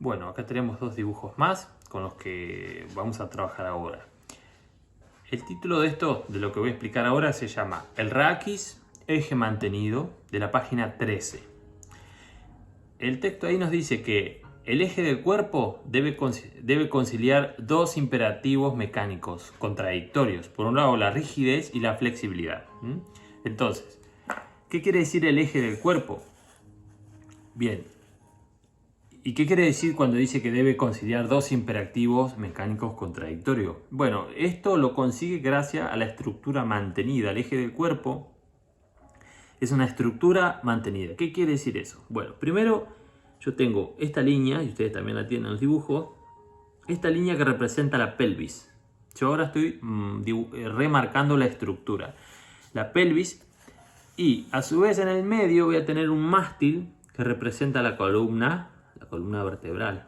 Bueno, acá tenemos dos dibujos más con los que vamos a trabajar ahora. El título de esto, de lo que voy a explicar ahora, se llama El raquis, eje mantenido, de la página 13. El texto ahí nos dice que el eje del cuerpo debe conciliar dos imperativos mecánicos contradictorios. Por un lado, la rigidez y la flexibilidad. Entonces, ¿qué quiere decir el eje del cuerpo? Bien. ¿Y qué quiere decir cuando dice que debe conciliar dos imperativos mecánicos contradictorios? Bueno, esto lo consigue gracias a la estructura mantenida. El eje del cuerpo es una estructura mantenida. ¿Qué quiere decir eso? Bueno, primero yo tengo esta línea, y ustedes también la tienen en los dibujos, esta línea que representa la pelvis. Yo ahora estoy remarcando la estructura. La pelvis, y a su vez en el medio voy a tener un mástil que representa la columna vertebral.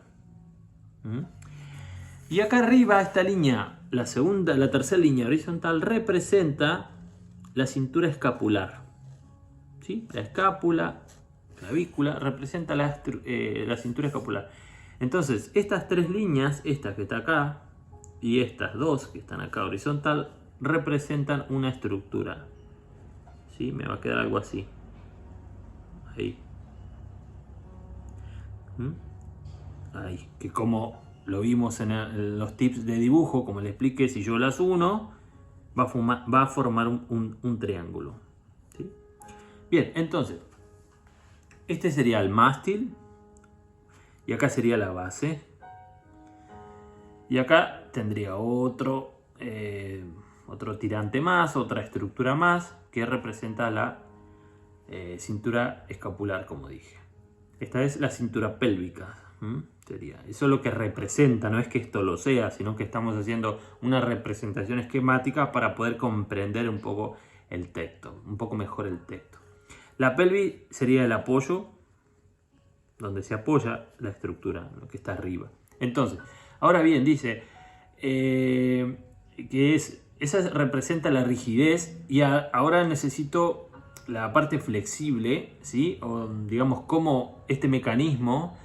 Y acá arriba esta línea, la tercera línea horizontal, representa la cintura escapular. ¿Sí? La escápula, clavícula, representa la cintura escapular. Entonces, estas tres líneas, esta que está acá y estas dos que están acá horizontal, representan una estructura. ¿Sí? Me va a quedar algo así. Ahí. Ahí, que como lo vimos en los tips de dibujo, como le expliqué, si yo las uno, va a formar un triángulo. ¿Sí? Bien, entonces, este sería el mástil, y acá sería la base, y acá tendría otro tirante más, otra estructura más, que representa la cintura escapular, como dije. Esta es la cintura pélvica. Sería. Eso es lo que representa, no es que esto lo sea, sino que estamos haciendo una representación esquemática para poder comprender un poco el texto, un poco mejor el texto. La pelvis sería el apoyo, donde se apoya la estructura, lo que está arriba. Entonces, ahora bien, dice que esa representa la rigidez, y ahora necesito la parte flexible, ¿sí? O digamos cómo este mecanismo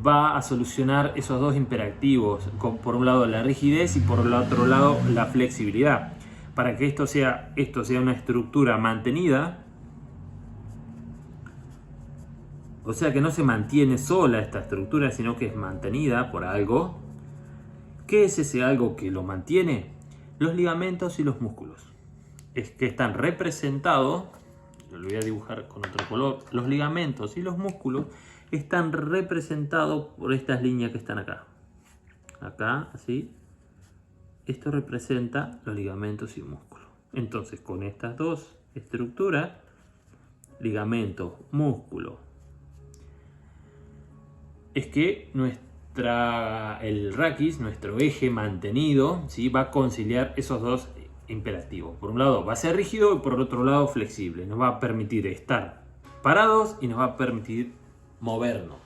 va a solucionar esos dos imperativos, por un lado la rigidez y por el otro lado la flexibilidad, para que esto sea una estructura mantenida, o sea que no se mantiene sola esta estructura, sino que es mantenida por algo. ¿Qué es ese algo que lo mantiene? Los ligamentos y los músculos. Es que están representados, lo voy a dibujar con otro color, los ligamentos y los músculos están representados por estas líneas que están acá. Acá, así. Esto representa los ligamentos y músculos. Entonces, con estas dos estructuras, ligamento, músculo, es que el raquis, nuestro eje mantenido, ¿sí? Va a conciliar esos dos imperativos. Por un lado va a ser rígido y por el otro lado flexible. Nos va a permitir estar parados y nos va a permitir movernos.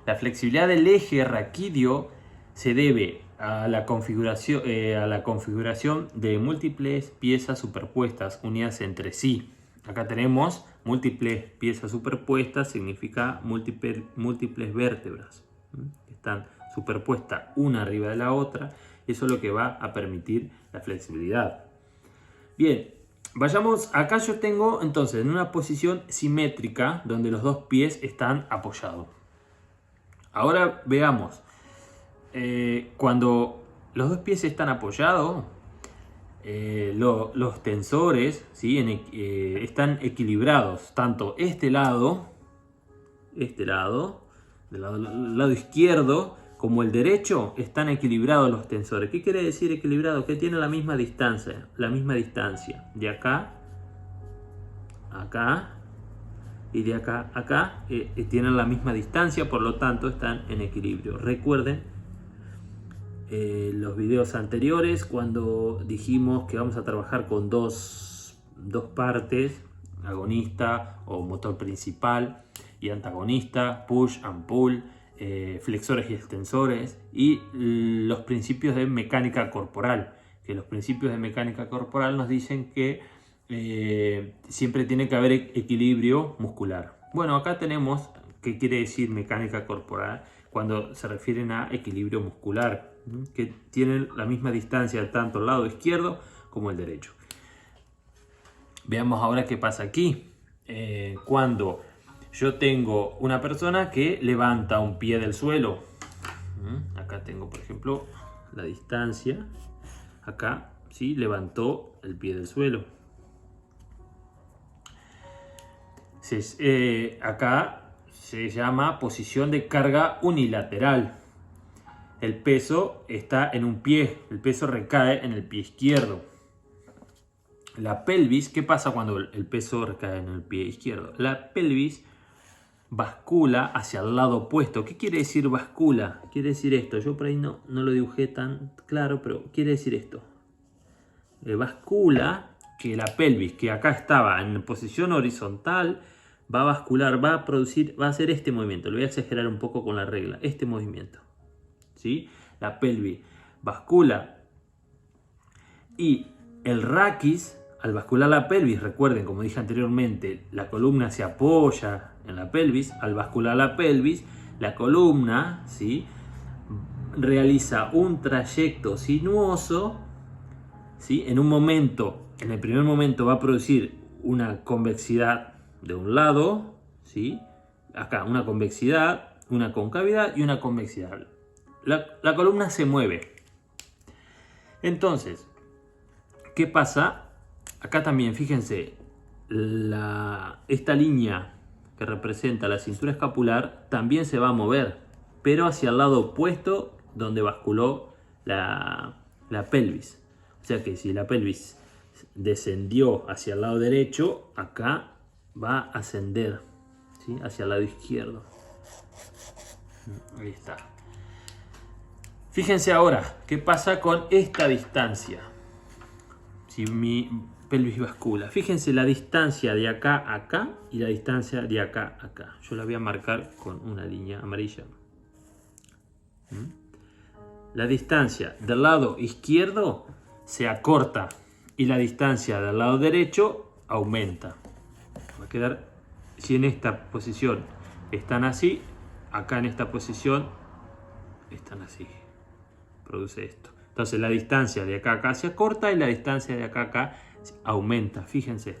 La flexibilidad del eje raquídeo se debe a la configuración de múltiples piezas superpuestas unidas entre sí. Acá tenemos múltiples piezas superpuestas, significa múltiples vértebras que están superpuestas una arriba de la otra. Eso es lo que va a permitir la flexibilidad. Bien, vayamos, acá yo tengo entonces en una posición simétrica donde los dos pies están apoyados. Ahora veamos, cuando los dos pies están apoyados, los tensores, ¿sí? Están equilibrados, tanto del lado izquierdo, como el derecho, están equilibrados los tensores. ¿Qué quiere decir equilibrado? Que tienen la misma distancia, de acá a acá y de acá a acá, tienen la misma distancia, por lo tanto están en equilibrio. Recuerden los videos anteriores cuando dijimos que vamos a trabajar con dos partes, agonista o motor principal y antagonista, push and pull, flexores y extensores, y los principios de mecánica corporal, que los principios de mecánica corporal nos dicen que siempre tiene que haber equilibrio muscular. Bueno, acá tenemos ¿Qué quiere decir mecánica corporal? Cuando se refieren a equilibrio muscular, que tienen la misma distancia tanto el lado izquierdo como el derecho. Veamos ahora qué pasa aquí. Cuando yo tengo una persona que levanta un pie del suelo. Acá tengo, por ejemplo, la distancia. Acá, ¿sí? Levantó el pie del suelo. Acá se llama posición de carga unilateral. El peso está en un pie, el peso recae en el pie izquierdo. La pelvis, ¿qué pasa cuando el peso recae en el pie izquierdo? La pelvis bascula hacia el lado opuesto. ¿Qué quiere decir bascula? Quiere decir esto. Yo por ahí no lo dibujé tan claro, pero quiere decir esto. Bascula que la pelvis, que acá estaba en posición horizontal, va a bascular, va a hacer este movimiento. Lo voy a exagerar un poco con la regla. Este movimiento. ¿Sí? La pelvis bascula y el raquis, al bascular la pelvis, recuerden, como dije anteriormente, la columna se apoya en la pelvis. Al bascular la pelvis, la columna, ¿sí?, realiza un trayecto sinuoso, ¿sí? En el primer momento va a producir una convexidad de un lado, ¿sí? Acá una convexidad, una concavidad y una convexidad. La columna se mueve. Entonces, ¿qué pasa? Acá también, fíjense, esta línea que representa la cintura escapular también se va a mover, pero hacia el lado opuesto donde basculó la pelvis. O sea que si la pelvis descendió hacia el lado derecho, acá va a ascender, ¿sí?, hacia el lado izquierdo. Ahí está. Fíjense ahora, ¿qué pasa con esta distancia? Si mi pelvis bascula. Fíjense la distancia de acá a acá y la distancia de acá a acá. Yo la voy a marcar con una línea amarilla. La distancia del lado izquierdo se acorta y la distancia del lado derecho aumenta. Va a quedar, si en esta posición están así, acá en esta posición están así. Produce esto. Entonces la distancia de acá a acá se acorta y la distancia de acá a acá aumenta. Fíjense.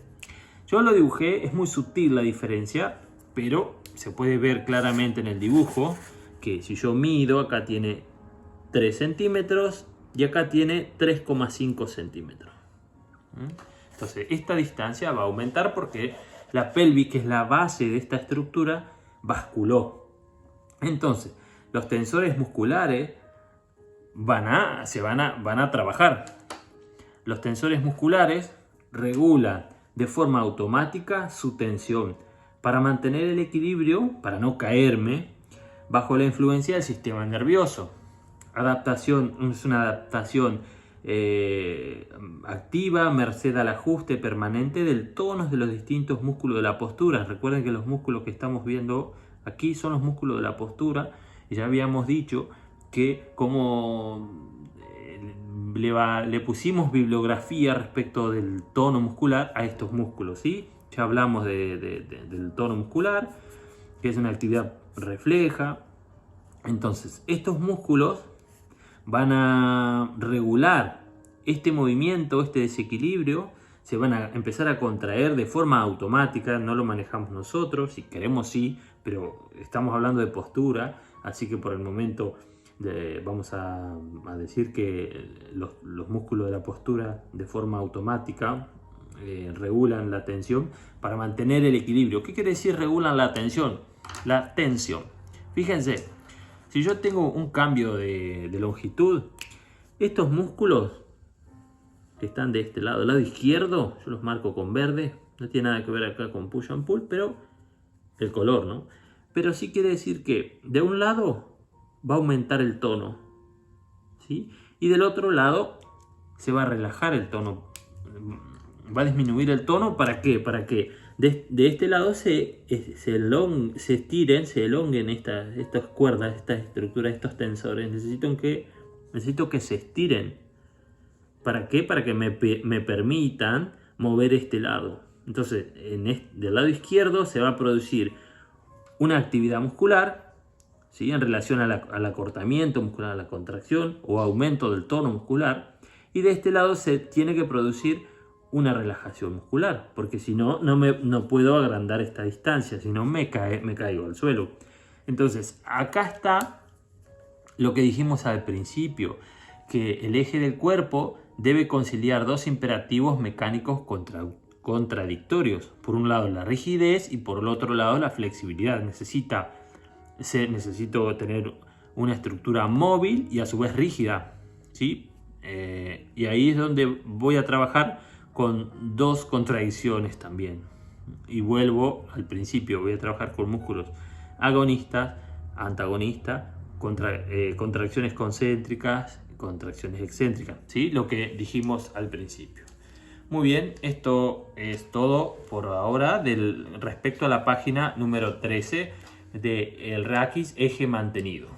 Yo lo dibujé, es muy sutil la diferencia, pero se puede ver claramente en el dibujo que si yo mido, acá tiene 3 centímetros y acá tiene 3,5 centímetros. Entonces esta distancia va a aumentar porque la pelvis, que es la base de esta estructura, basculó. Entonces los tensores musculares van a trabajar. Los tensores musculares regulan de forma automática su tensión para mantener el equilibrio, para no caerme bajo la influencia del sistema nervioso. Adaptación es una adaptación activa merced al ajuste permanente del tono de los distintos músculos de la postura. Recuerden que los músculos que estamos viendo aquí son los músculos de la postura y ya habíamos dicho que como le pusimos bibliografía respecto del tono muscular a estos músculos, ¿sí? Ya hablamos del tono muscular, que es una actividad refleja. Entonces, estos músculos van a regular este movimiento, este desequilibrio, se van a empezar a contraer de forma automática, no lo manejamos nosotros, si queremos sí, pero estamos hablando de postura, así que por el momento vamos a decir que los músculos de la postura de forma automática regulan la tensión para mantener el equilibrio. ¿Qué quiere decir regulan la tensión? La tensión. Fíjense, si yo tengo un cambio de longitud, estos músculos que están de este lado, el lado izquierdo, yo los marco con verde, no tiene nada que ver acá con push and pull, pero el color, ¿no? Pero sí quiere decir que de un lado va a aumentar el tono, ¿sí? Y del otro lado se va a relajar el tono, va a disminuir el tono. ¿Para qué? Para que de este lado se estiren, se elonguen estas cuerdas, estas estructuras, estos tensores. Necesito que se estiren. ¿Para qué? Para que me permitan mover este lado. Entonces, del lado izquierdo se va a producir una actividad muscular, ¿sí? En relación al acortamiento muscular, a la contracción o aumento del tono muscular. Y de este lado se tiene que producir una relajación muscular, porque si no, no puedo agrandar esta distancia, si no me caigo al suelo. Entonces, acá está lo que dijimos al principio, que el eje del cuerpo debe conciliar dos imperativos mecánicos contradictorios. Por un lado la rigidez y por el otro lado la flexibilidad. Necesito tener una estructura móvil y a su vez rígida, ¿sí? Y ahí es donde voy a trabajar con dos contradicciones también. Y vuelvo al principio, voy a trabajar con músculos agonistas, antagonistas, contracciones concéntricas, contracciones excéntricas, ¿sí? Lo que dijimos al principio. Muy bien, esto es todo por ahora respecto a la página número 13 de el raquis eje mantenido.